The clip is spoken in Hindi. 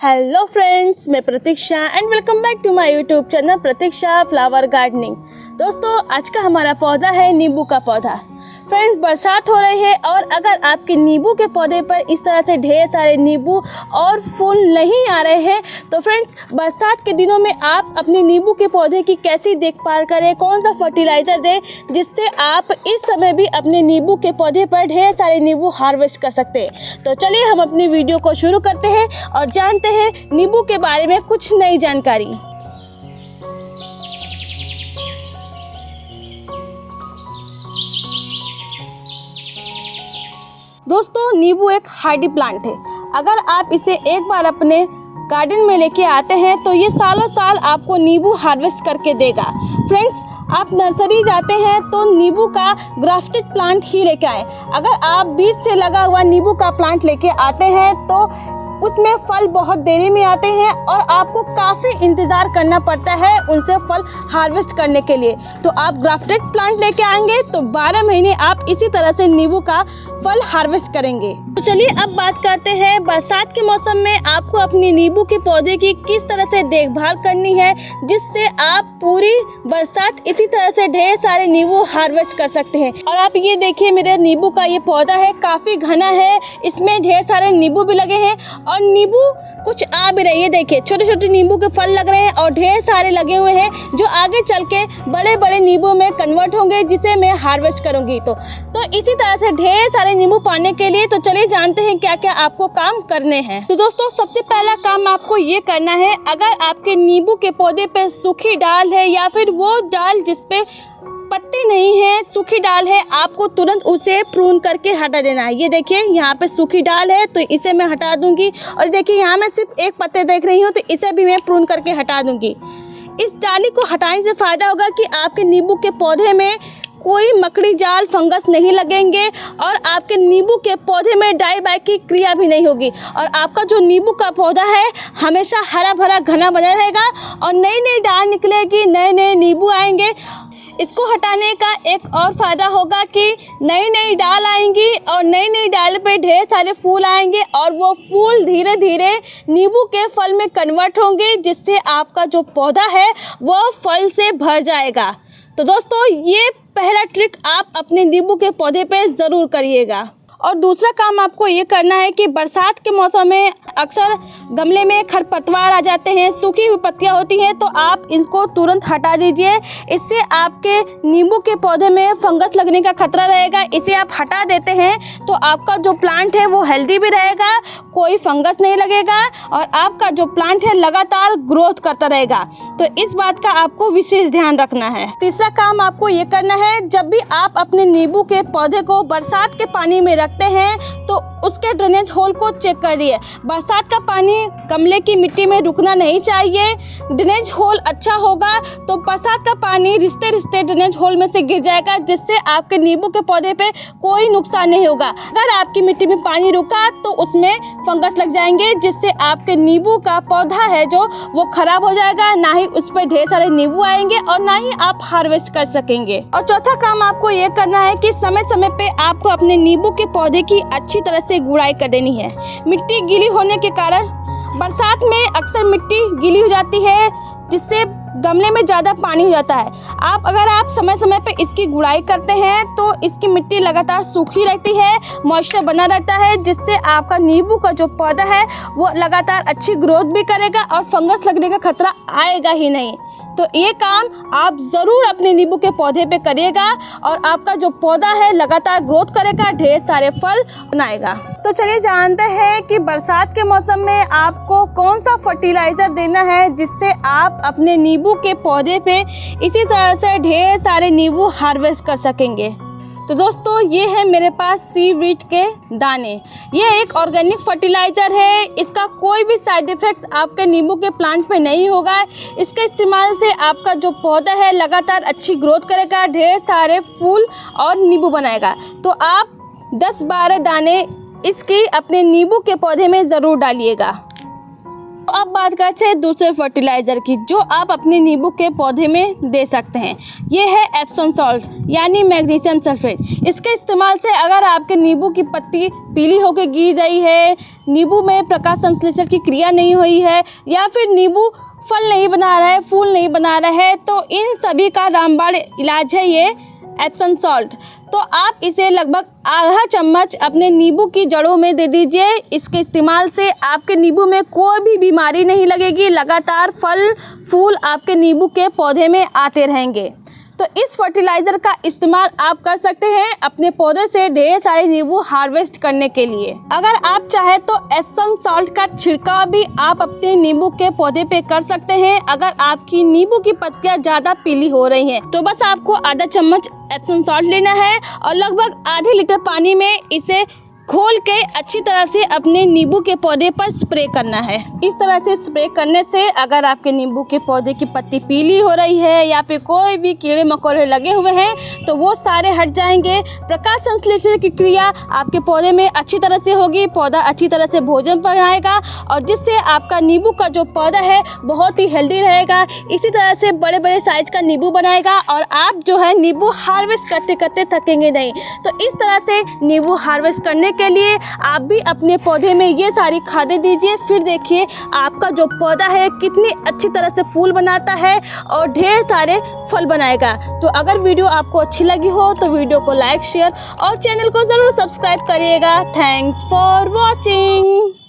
हेलो फ्रेंड्स, मैं Prateeksha and welcome back to my YouTube channel Prateeksha flower gardening. दोस्तों, आज का हमारा पौधा है नींबू का पौधा। फ्रेंड्स, बरसात हो रही है और अगर आपके नींबू के पौधे पर इस तरह से ढेर सारे नींबू और फूल नहीं आ रहे हैं तो फ्रेंड्स, बरसात के दिनों में आप अपने नींबू के पौधे की कैसी देखभाल करें, कौन सा फर्टिलाइज़र दें जिससे आप इस समय भी अपने नींबू के पौधे पर ढेर सारे नींबू हार्वेस्ट कर सकते हैं। तो चलिए हम अपनी वीडियो को शुरू करते हैं और जानते हैं नींबू के बारे में कुछ नई जानकारी। दोस्तों, नींबू एक हार्डी प्लांट है। अगर आप इसे एक बार अपने गार्डन में लेके आते हैं तो ये सालों साल आपको नींबू हार्वेस्ट करके देगा। फ्रेंड्स, आप नर्सरी जाते हैं तो नींबू का ग्राफ्टेड प्लांट ही लेके आए। अगर आप बीज से लगा हुआ नींबू का प्लांट लेके आते हैं तो उसमें फल बहुत देरी में आते हैं और आपको काफ़ी इंतज़ार करना पड़ता है उनसे फल हार्वेस्ट करने के लिए। तो आप ग्राफ्टेड प्लांट लेके आएंगे तो 12 महीने आप इसी तरह से नींबू का फल हार्वेस्ट करेंगे। तो चलिए अब बात करते हैं बरसात के मौसम में आपको अपनी नींबू के पौधे की किस तरह से देखभाल करनी है जिससे आप पूरी बरसात इसी तरह से ढेर सारे नींबू हार्वेस्ट कर सकते हैं। और आप ये देखिए, मेरे नींबू का ये पौधा है, काफ़ी घना है, इसमें ढेर सारे नींबू भी लगे हैं और नींबू कुछ आ भी रही है। देखिए, छोटे छोटे नींबू के फल लग रहे हैं और ढेर सारे लगे हुए हैं जो आगे चल के बड़े बड़े नींबू में कन्वर्ट होंगे जिसे मैं हार्वेस्ट करूंगी। तो इसी तरह से ढेर सारे नींबू पाने के लिए तो चलिए जानते हैं क्या क्या आपको काम करने हैं। तो दोस्तों, सबसे पहला काम आपको ये करना है, अगर आपके नींबू के पौधे पे सूखी डाल है या फिर वो डाल जिसपे पत्ते नहीं है, सूखी डाल है, आपको तुरंत उसे प्रून करके हटा देना है। ये देखिए, यहाँ पे सूखी डाल है तो इसे मैं हटा दूंगी और देखिए यहाँ मैं सिर्फ एक पत्ते देख रही हूँ तो इसे भी मैं प्रून करके हटा दूंगी। इस डाली को हटाने से फ़ायदा होगा कि आपके नींबू के पौधे में कोई मकड़ी जाल फंगस नहीं लगेंगे और आपके नींबू के पौधे में डाई बाई की क्रिया भी नहीं होगी और आपका जो नींबू का पौधा है हमेशा हरा भरा घना बना रहेगा और नई नई डाल निकलेगी, नए नए नींबू आएंगे। इसको हटाने का एक और फ़ायदा होगा कि नई नई डाल आएंगी और नई नई डाल पे ढेर सारे फूल आएंगे और वो फूल धीरे धीरे नींबू के फल में कन्वर्ट होंगे जिससे आपका जो पौधा है वो फल से भर जाएगा। तो दोस्तों, ये पहला ट्रिक आप अपने नींबू के पौधे पे ज़रूर करिएगा। और दूसरा काम आपको ये करना है कि बरसात के मौसम में अक्सर गमले में खरपतवार आ जाते हैं, सूखी हुई पत्तियां होती हैं, तो आप इसको तुरंत हटा दीजिए। इससे आपके नींबू के पौधे में फंगस लगने का खतरा रहेगा। इसे आप हटा देते हैं तो आपका जो प्लांट है वो हेल्दी भी रहेगा, कोई फंगस नहीं लगेगा और आपका जो प्लांट है लगातार ग्रोथ करता रहेगा। तो इस बात का आपको विशेष ध्यान रखना है। तीसरा काम आपको ये करना है, जब भी आप अपने नींबू के पौधे को बरसात के पानी में रखते हैं तो उसके ड्रेनेज होल को चेक करिए। बरसात का पानी गमले की मिट्टी में रुकना नहीं चाहिए। ड्रेनेज होल अच्छा होगा तो बरसात का पानी रिश्ते रिश्ते ड्रेनेज होल में से गिर जाएगा जिससे आपके नींबू के पौधे पे कोई नुकसान नहीं होगा। अगर आपकी मिट्टी में पानी रुका तो उसमें फंगस लग जाएंगे जिससे आपके नींबू का पौधा है जो वो खराब हो जाएगा, ना ही उस पर ढेर सारे नींबू आएंगे और ना ही आप हार्वेस्ट कर सकेंगे। और चौथा काम आपको ये करना है कि समय समय पे आपको अपने नींबू के पौधे की अच्छी तरह से गुड़ाई कर देनी है। मिट्टी गीली होने के कारण बरसात में अक्सर मिट्टी गीली हो जाती है जिससे गमले में ज़्यादा पानी हो जाता है। अगर आप समय समय पे इसकी गुड़ाई करते हैं तो इसकी मिट्टी लगातार सूखी रहती है, मॉइस्चर बना रहता है जिससे आपका नींबू का जो पौधा है वो लगातार अच्छी ग्रोथ भी करेगा और फंगस लगने का खतरा आएगा ही नहीं। तो ये काम आप ज़रूर अपने नींबू के पौधे पे करिएगा और आपका जो पौधा है लगातार ग्रोथ करेगा, ढेर सारे फल बनाएगा। तो चलिए जानते हैं कि बरसात के मौसम में आपको कौन सा फर्टिलाइज़र देना है जिससे आप अपने नींबू के पौधे पे इसी तरह से ढेर सारे नींबू हार्वेस्ट कर सकेंगे। तो दोस्तों, ये है मेरे पास सीवीड के दाने। ये एक ऑर्गेनिक फर्टिलाइज़र है। इसका कोई भी साइड इफ़ेक्ट्स आपके नींबू के प्लांट पे नहीं होगा। इसके इस्तेमाल से आपका जो पौधा है लगातार अच्छी ग्रोथ करेगा, ढेर सारे फूल और नींबू बनाएगा। तो आप 10-12 दाने इसकी अपने नींबू के पौधे में ज़रूर डालिएगा। अब बात करते हैं दूसरे फर्टिलाइज़र की जो आप अपने नींबू के पौधे में दे सकते हैं। ये है एप्सम सॉल्ट यानी मैग्नीशियम सल्फेट। इसके इस्तेमाल से अगर आपके नींबू की पत्ती पीली होकर गिर रही है, नींबू में प्रकाश संश्लेषण की क्रिया नहीं हुई है या फिर नींबू फल नहीं बना रहा है, फूल नहीं बना रहा है, तो इन सभी का रामबाण इलाज है ये एप्सम सॉल्ट। तो आप इसे लगभग आधा चम्मच अपने नींबू की जड़ों में दे दीजिए। इसके इस्तेमाल से आपके नींबू में कोई भी बीमारी नहीं लगेगी, लगातार फल फूल आपके नींबू के पौधे में आते रहेंगे। तो इस फर्टिलाइज़र का इस्तेमाल आप कर सकते हैं अपने पौधे से ढेर सारे नींबू हार्वेस्ट करने के लिए। अगर आप चाहे तो एप्सम सॉल्ट का छिड़काव भी आप अपने नींबू के पौधे पे कर सकते हैं। अगर आपकी नींबू की पत्तियां ज़्यादा पीली हो रही हैं तो बस आपको आधा चम्मच एप्सम सॉल्ट लेना है और लगभग आधे लीटर पानी में इसे खोल के अच्छी तरह से अपने नींबू के पौधे पर स्प्रे करना है। इस तरह से स्प्रे करने से अगर आपके नींबू के पौधे की पत्ती पीली हो रही है या फिर कोई भी कीड़े मकोड़े लगे हुए हैं तो वो सारे हट जाएंगे। प्रकाश संश्लेषण की क्रिया आपके पौधे में अच्छी तरह से होगी, पौधा अच्छी तरह से भोजन बनाएगा और जिससे आपका नींबू का जो पौधा है बहुत ही हेल्दी रहेगा। इसी तरह से बड़े बड़े साइज का नींबू बनाएगा और आप जो है नींबू हार्वेस्ट करते करते थकेंगे नहीं। तो इस तरह से नींबू हार्वेस्ट करने के लिए आप भी अपने पौधे में ये सारी खादें दीजिए, फिर देखिए आपका जो पौधा है कितनी अच्छी तरह से फूल बनाता है और ढेर सारे फल बनाएगा। तो अगर वीडियो आपको अच्छी लगी हो तो वीडियो को लाइक शेयर और चैनल को ज़रूर सब्सक्राइब करिएगा। Thanks for watching.